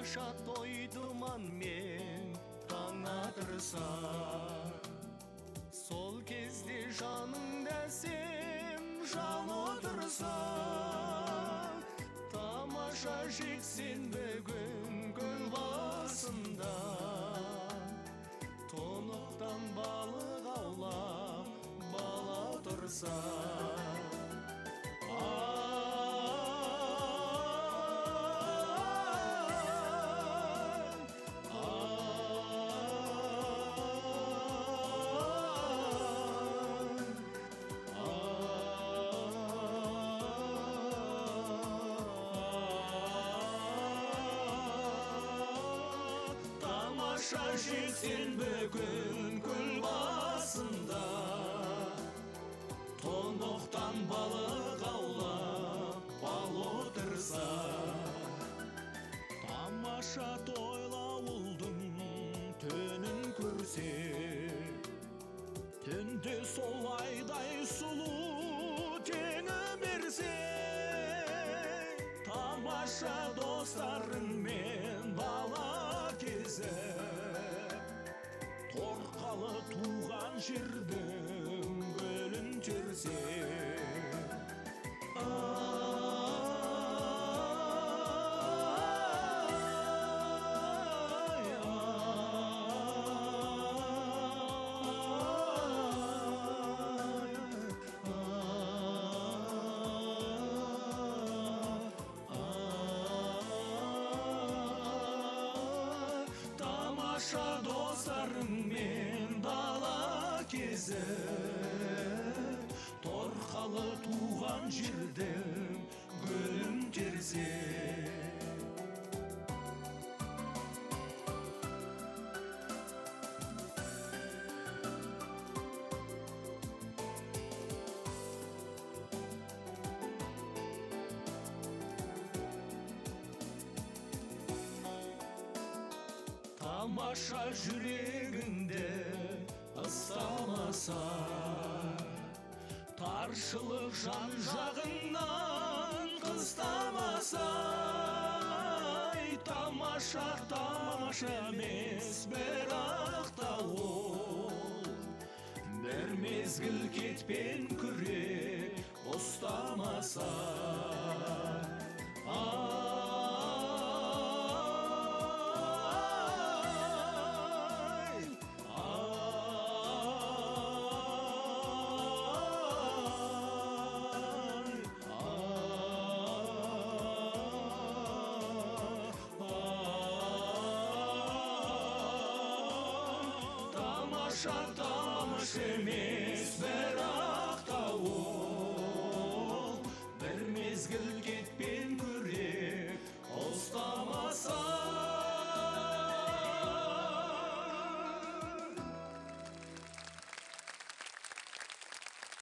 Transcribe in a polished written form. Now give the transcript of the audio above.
тамаша тойдуман мен таң атырса, сол кезде жаныңда сен жан отырса, тамаша жексенбі күн көл басында, тоноқтан балық аулап бала тұрса. Тамаша жексенбі күн көл басында, тоноқтан балық аулап бал отырса. Тамаша тойлауылдың төнін көрсе, түнде сол айдай сұлу теңі берсе, тамаша достарыңмен бала кезіп, торқалы туған жердің гүлін терсе. Тамаша достарыңмен дала кезіп, торқалы туған жердің гүлін терсе. Тамаша жүрегіңді ыстамаса, таршылық жан жағыңнан қыстамаса. Тамаша тамаша емес, бірақ та ол бір мезгіл кетпен күрек ұстамаса. Тамаша емес, бірақ та ол бір мезгіл